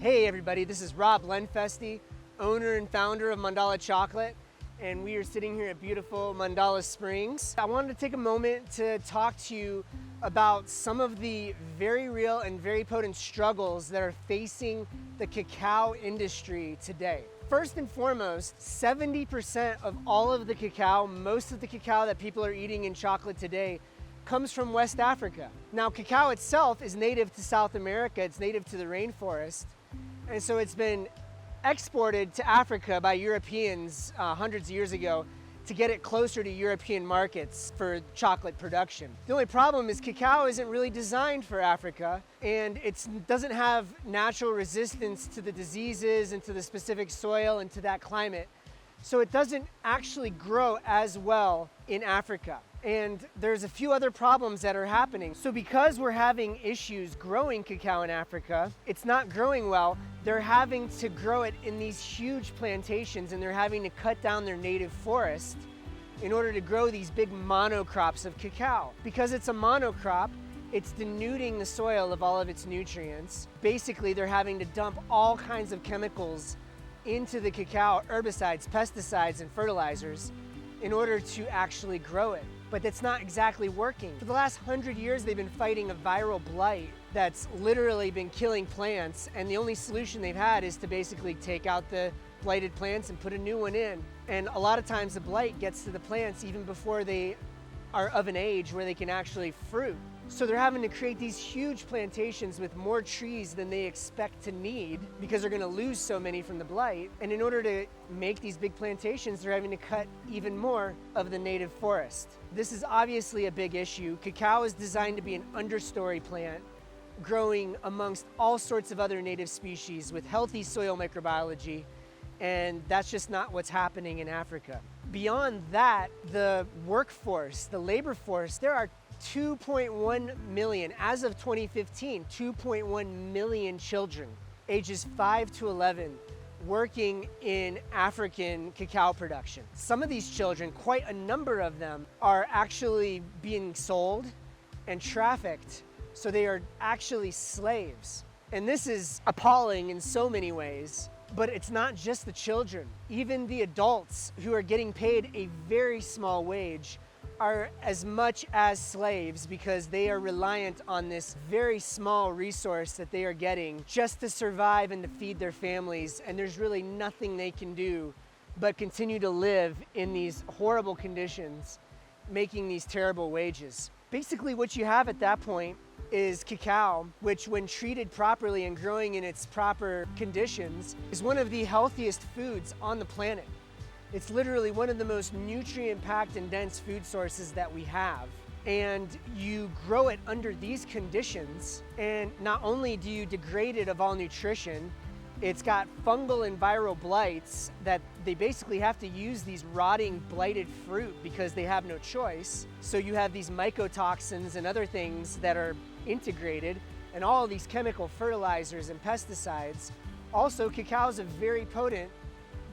Hey everybody, this is Rob Lenfesti, owner and founder of Mandala Chocolate, and we are sitting here at beautiful Mandala Springs. I wanted to take a moment to talk to you about some of the very real and very potent struggles that are facing the cacao industry today. First and foremost, 70% of all of the cacao, most of the cacao that people are eating in chocolate today, comes from West Africa. Now, cacao itself is native to South America, it's native to the rainforest, and so it's been exported to Africa by Europeans hundreds of years ago to get it closer to European markets for chocolate production. The only problem is cacao isn't really designed for Africa, and it doesn't have natural resistance to the diseases and to the specific soil and to that climate. So it doesn't actually grow as well in Africa. And there's a few other problems that are happening. So because we're having issues growing cacao in Africa, it's not growing well. They're having to grow it in these huge plantations, and they're having to cut down their native forest in order to grow these big monocrops of cacao. Because it's a monocrop, it's denuding the soil of all of its nutrients. Basically, they're having to dump all kinds of chemicals into the cacao, herbicides, pesticides, and fertilizers in order to actually grow it. But that's not exactly working. For the last 100 years, they've been fighting a viral blight that's literally been killing plants, and the only solution they've had is to basically take out the blighted plants and put a new one in. And a lot of times the blight gets to the plants even before they are of an age where they can actually fruit. So they're having to create these huge plantations with more trees than they expect to need because they're gonna lose so many from the blight. And in order to make these big plantations, they're having to cut even more of the native forest. This is obviously a big issue. Cacao is designed to be an understory plant, growing amongst all sorts of other native species with healthy soil microbiology, and that's just not what's happening in Africa. Beyond that, the workforce, the labor force, there are 2.1 million, as of 2015, 2.1 million children ages 5 to 11 working in African cacao production. Some of these children, quite a number of them, are actually being sold and trafficked, so they are actually slaves. And this is appalling in so many ways. But it's not just the children. Even the adults who are getting paid a very small wage are as much as slaves because they are reliant on this very small resource that they are getting just to survive and to feed their families. And there's really nothing they can do but continue to live in these horrible conditions, making these terrible wages. Basically, what you have at that point is cacao, which when treated properly and growing in its proper conditions, is one of the healthiest foods on the planet. It's literally one of the most nutrient-packed and dense food sources that we have. And you grow it under these conditions, and not only do you degrade it of all nutrition, it's got fungal and viral blights that they basically have to use these rotting, blighted fruit because they have no choice. So you have these mycotoxins and other things that are integrated, and all of these chemical fertilizers and pesticides. Also, cacao is a very potent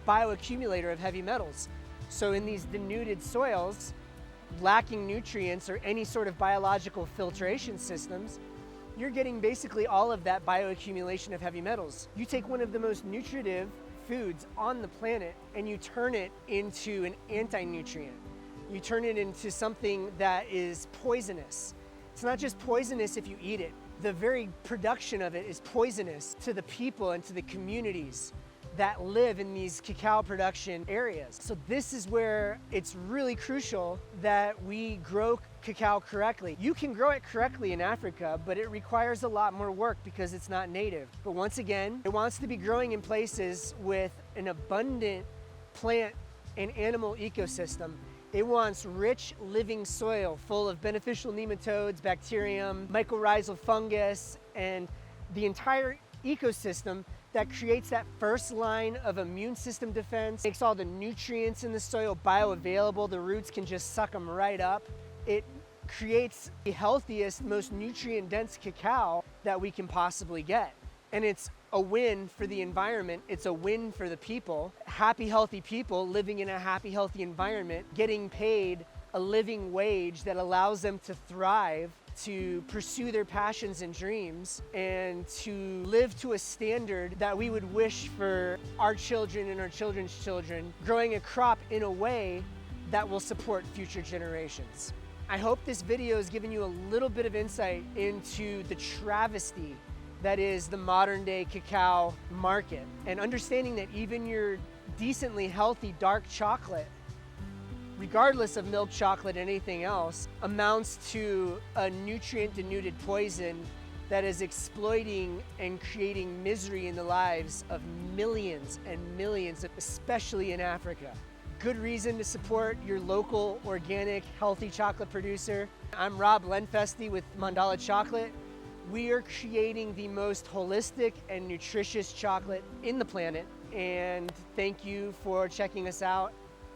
bioaccumulator of heavy metals. So in these denuded soils, lacking nutrients or any sort of biological filtration systems, you're getting basically all of that bioaccumulation of heavy metals. You take one of the most nutritive foods on the planet and you turn it into an anti-nutrient. You turn it into something that is poisonous. It's not just poisonous if you eat it. The very production of it is poisonous to the people and to the communities that live in these cacao production areas. So this is where it's really crucial that we grow cacao correctly. You can grow it correctly in Africa, but it requires a lot more work because it's not native. But once again, it wants to be growing in places with an abundant plant and animal ecosystem. It wants rich living soil full of beneficial nematodes, bacterium, mycorrhizal fungus, and the entire ecosystem that creates that first line of immune system defense, makes all the nutrients in the soil bioavailable. The roots can just suck them right up. It creates the healthiest, most nutrient-dense cacao that we can possibly get. And it's a win for the environment. It's a win for the people. Happy, healthy people living in a happy, healthy environment, getting paid a living wage that allows them to thrive to pursue their passions and dreams and to live to a standard that we would wish for our children and our children's children, growing a crop in a way that will support future generations. I hope this video has given you a little bit of insight into the travesty that is the modern day cacao market, and understanding that even your decently healthy dark chocolate, regardless of milk chocolate and anything else, amounts to a nutrient-denuded poison that is exploiting and creating misery in the lives of millions and millions, especially in Africa. Good reason to support your local, organic, healthy chocolate producer. I'm Rob Lenfesti with Mandala Chocolate. We are creating the most holistic and nutritious chocolate in the planet, and thank you for checking us out.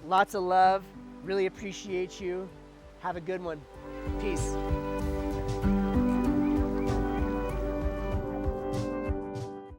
Lots of love. Really appreciate you. Have a good one. Peace.